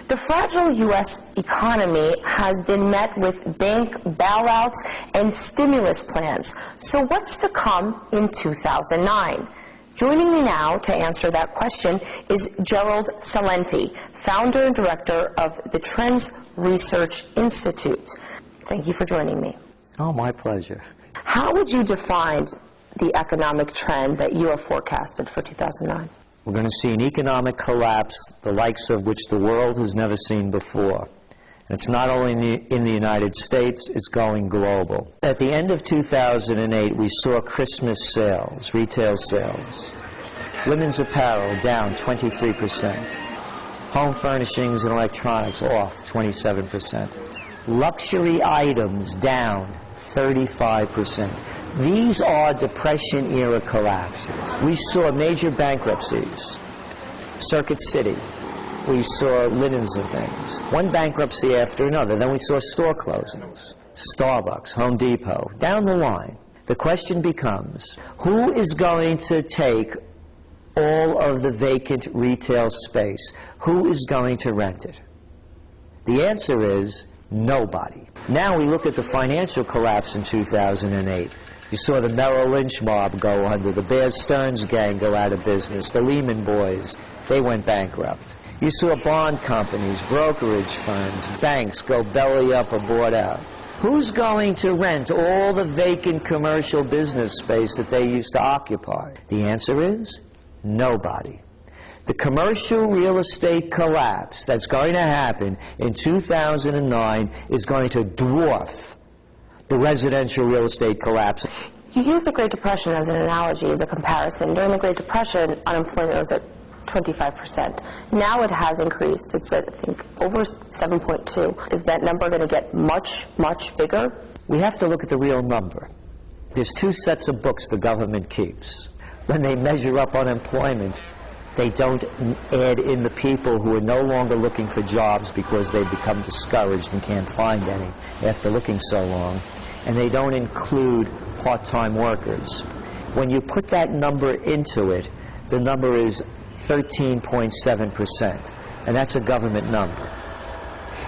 The fragile U.S. economy has been met with bank bailouts and stimulus plans. So what's to come in 2009? Joining me now to answer that question is Gerald Celente, founder and director of the Trends Research Institute. Thank you for joining me. Oh, my pleasure. How would you define the economic trend that you have forecasted for 2009? We're going to see an economic collapse, the likes of which the world has never seen before. And it's not only in the United States, it's going global. At the end of 2008, we saw Christmas sales, retail sales. Women's apparel down 23%. Home furnishings and electronics off 27%. Luxury items down 35%. These are Depression-era collapses. We saw major bankruptcies. Circuit City. We saw linens and things. One bankruptcy after another. Then we saw store closings. Starbucks, Home Depot, down the line. The question becomes, who is going to take all of the vacant retail space? Who is going to rent it? The answer is nobody. Now we look at the financial collapse in 2008. You saw the Merrill Lynch mob go under, the Bear Stearns gang go out of business, the Lehman boys, they went bankrupt. You saw bond companies, brokerage firms, banks go belly up or board out. Who's going to rent all the vacant commercial business space that they used to occupy? The answer is nobody. The commercial real estate collapse that's going to happen in 2009 is going to dwarf the residential real estate collapse. You use the Great Depression as an analogy, as a comparison. During the Great Depression, unemployment was at 25%. Now it has increased. It's at, I think, over 7.2. Is that number going to get much, much bigger? We have to look at the real number. There's two sets of books the government keeps. When they measure up unemployment, they don't add in the people who are no longer looking for jobs because they've become discouraged and can't find any after looking so long. And they don't include part-time workers. When you put that number into it, the number is 13.7%. And that's a government number.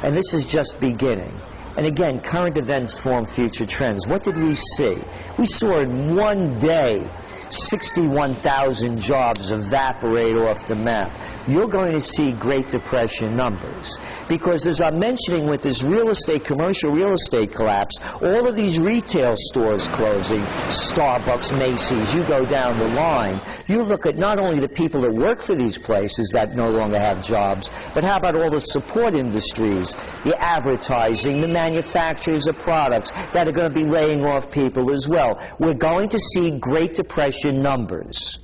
And this is just beginning. And again, current events form future trends. What did we see? We saw in one day 61,000 jobs evaporate off the map. You're going to see Great Depression numbers. Because as I'm mentioning with this real estate, commercial real estate collapse, all of these retail stores closing, Starbucks, Macy's, you go down the line, you look at not only the people that work for these places that no longer have jobs, but how about all the support industries, the advertising, the manufacturers of products that are going to be laying off people as well. We're going to see Great Depression numbers.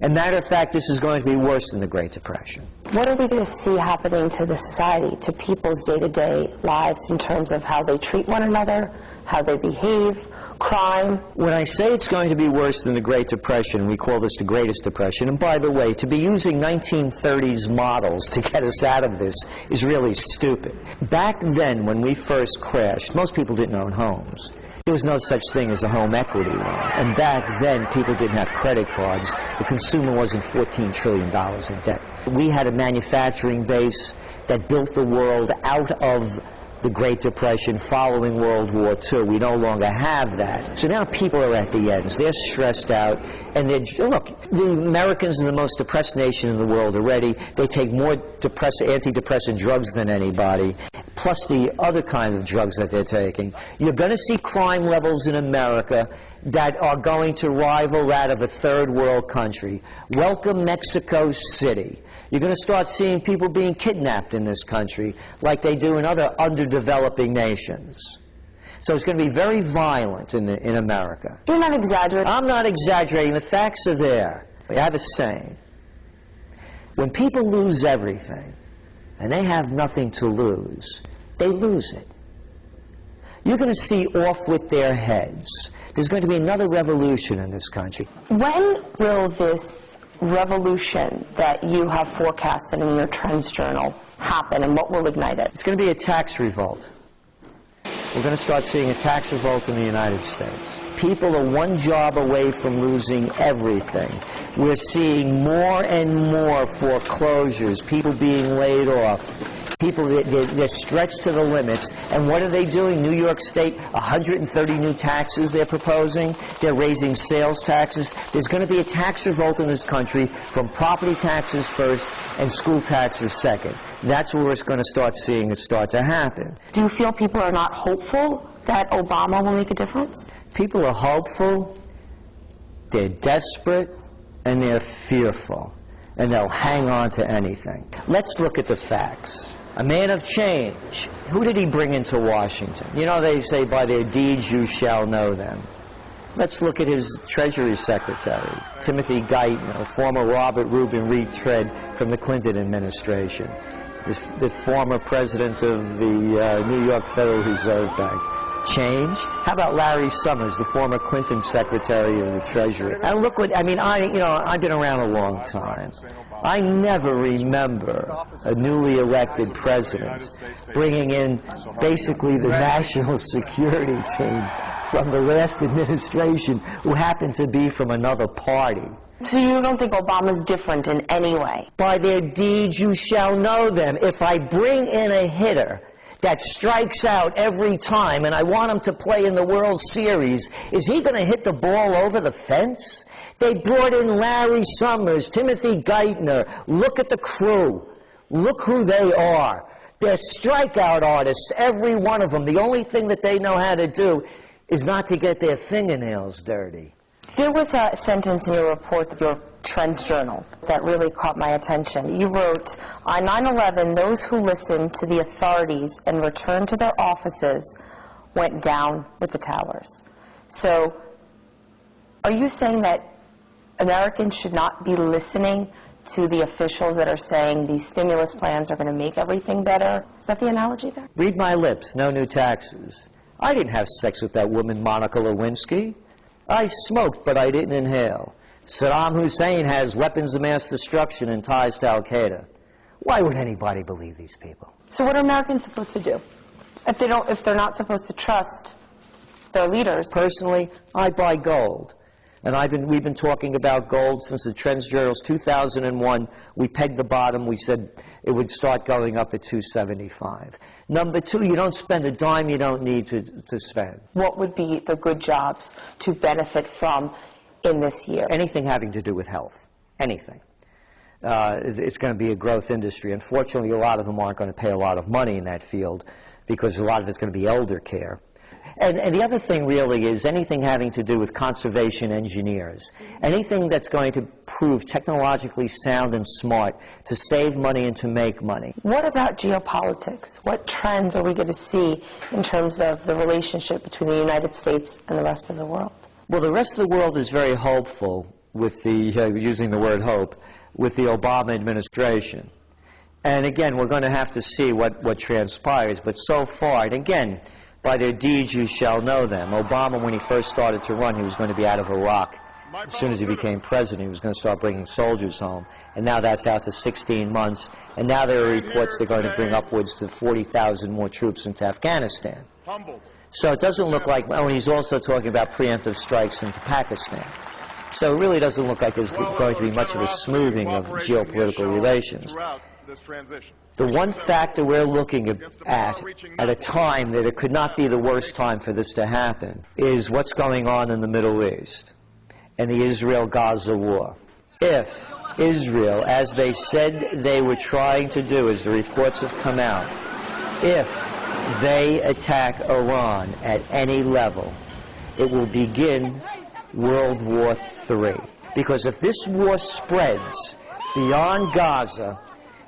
And matter of fact, this is going to be worse than the Great Depression. What are we going to see happening to the society, to people's day-to-day lives in terms of how they treat one another, how they behave, crime? When I say it's going to be worse than the Great Depression, we call this the Greatest Depression. And by the way, to be using 1930s models to get us out of this is really stupid. Back then, when we first crashed, most people didn't own homes. There was no such thing as a home equity loan. And back then, people didn't have credit cards. The consumer wasn't $14 trillion in debt. We had a manufacturing base that built the world out of the Great Depression following World War II. We no longer have that. So now people are at the ends. They're stressed out. And look, the Americans are the most depressed nation in the world already. They take more antidepressant drugs than anybody, plus the other kind of drugs that they're taking. You're going to see crime levels in America that are going to rival that of a third world country. Welcome Mexico City. You're going to start seeing people being kidnapped in this country like they do in other underdeveloping nations. So it's going to be very violent in America. You're not exaggerating. I'm not exaggerating. The facts are there. I have a saying. When people lose everything and they have nothing to lose, they lose it. You're going to see off with their heads. There's going to be another revolution in this country. When will this revolution that you have forecasted in your Trends Journal happen, and what will ignite it? It's going to be a tax revolt. We're going to start seeing a tax revolt in the United States. People are one job away from losing everything. We're seeing more and more foreclosures, people being laid off. People, they're stretched to the limits. And what are they doing? New York State, 130 new taxes they're proposing. They're raising sales taxes. There's going to be a tax revolt in this country from property taxes first and school taxes second. That's where we're going to start seeing it start to happen. Do you feel people are not hopeful that Obama will make a difference? People are hopeful, they're desperate, and they're fearful. And they'll hang on to anything. Let's look at the facts. A man of change. Who did he bring into Washington? You know, they say, by their deeds you shall know them. Let's look at his Treasury Secretary, Timothy Geithner, former Robert Reuben retread from the Clinton administration, the former president of the New York Federal Reserve Bank. Changed? How about Larry Summers, the former Clinton Secretary of the Treasury? And look what, I mean, I've been around a long time. I never remember a newly elected president bringing in basically the national security team from the last administration who happened to be from another party. So you don't think Obama's different in any way? By their deeds you shall know them. If I bring in a hitter that strikes out every time, and I want him to play in the World Series, is he going to hit the ball over the fence? They brought in Larry Summers, Timothy Geithner. Look at the crew. Look who they are. They're strikeout artists, every one of them. The only thing that they know how to do is not to get their fingernails dirty. There was a sentence in your report, your Trends Journal, that really caught my attention. You wrote, on 9/11, those who listened to the authorities and returned to their offices went down with the towers. So, are you saying that Americans should not be listening to the officials that are saying these stimulus plans are going to make everything better? Is that the analogy there? Read my lips, no new taxes. I didn't have sex with that woman, Monica Lewinsky. I smoked, but I didn't inhale. Saddam Hussein has weapons of mass destruction and ties to Al-Qaeda. Why would anybody believe these people? So what are Americans supposed to do if they're not supposed to trust their leaders? Personally, I buy gold. And we've been talking about gold since the Trends Journal's 2001. We pegged the bottom. We said it would start going up at 275. Number two, you don't spend a dime you don't need to spend. What would be the good jobs to benefit from in this year? Anything having to do with health. Anything. It's going to be a growth industry. Unfortunately, a lot of them aren't going to pay a lot of money in that field because a lot of it's going to be elder care. And the other thing really is anything having to do with conservation engineers. Anything that's going to prove technologically sound and smart to save money and to make money. What about geopolitics? What trends are we going to see in terms of the relationship between the United States and the rest of the world? Well, the rest of the world is very hopeful with the, using the word hope, with the Obama administration. And again, we're going to have to see what transpires. But so far, and again, by their deeds you shall know them. Obama, when he first started to run, he was going to be out of Iraq. As soon as he became president, he was going to start bringing soldiers home. And now that's out to 16 months. And now there are reports they're going to bring upwards to 40,000 more troops into Afghanistan. So it doesn't look like, and he's also talking about preemptive strikes into Pakistan. So it really doesn't look like there's going to be much of a smoothing of geopolitical relations. The one factor we're looking at a time that it could not be the worst time for this to happen is what's going on in the Middle East and the Israel-Gaza war. If Israel, as they said they were trying to do, as the reports have come out, if they attack Iran at any level, it will begin World War III. Because if this war spreads beyond Gaza,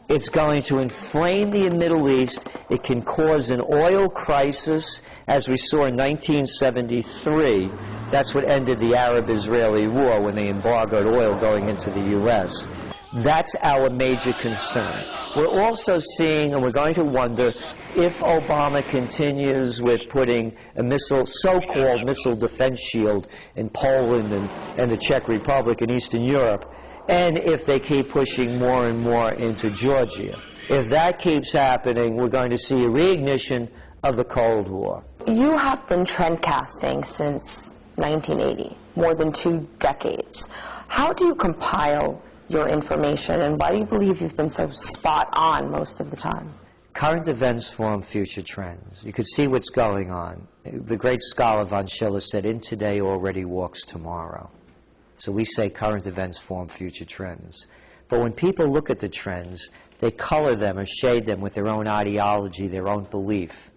it's going to inflame the Middle East. It can cause an oil crisis, as we saw in 1973. That's what ended the Arab-Israeli war when they embargoed oil going into the U.S. That's our major concern. We're also seeing, and we're going to wonder, if Obama continues with putting a so-called missile defense shield in Poland and the Czech Republic and Eastern Europe, and if they keep pushing more and more into Georgia. If that keeps happening, we're going to see a reignition of the Cold War. You have been trend casting since 1980, more than 2 decades. How do you compile your information, and why do you believe you've been so spot on most of the time? Current events form future trends. You could see what's going on. The great scholar von Schiller said, "In today already walks tomorrow." So we say current events form future trends. But when people look at the trends, they color them or shade them with their own ideology, their own belief.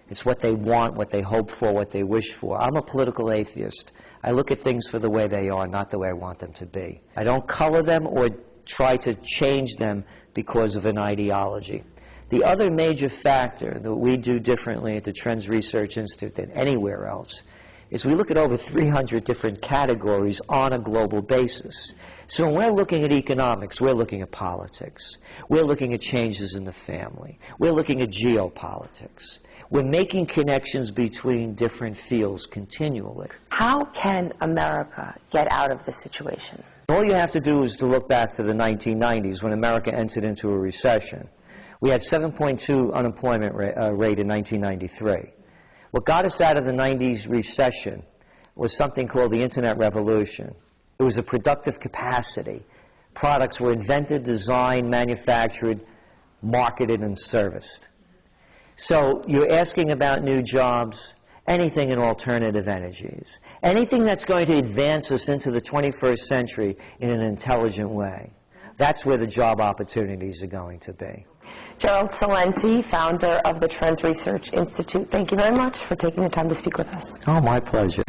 It's what they want, what they hope for, what they wish for. I'm a political atheist. I look at things for the way they are, not the way I want them to be. I don't color them or try to change them because of an ideology. The other major factor that we do differently at the Trends Research Institute than anywhere else is we look at over 300 different categories on a global basis. So when we're looking at economics, we're looking at politics. We're looking at changes in the family. We're looking at geopolitics. We're making connections between different fields continually. How can America get out of this situation? All you have to do is to look back to the 1990s when America entered into a recession. We had 7.2 unemployment rate in 1993. What got us out of the 90s recession was something called the Internet Revolution. It was a productive capacity. Products were invented, designed, manufactured, marketed, and serviced. So you're asking about new jobs, anything in alternative energies, anything that's going to advance us into the 21st century in an intelligent way. That's where the job opportunities are going to be. Gerald Celente, founder of the Trends Research Institute, thank you very much for taking the time to speak with us. Oh, my pleasure.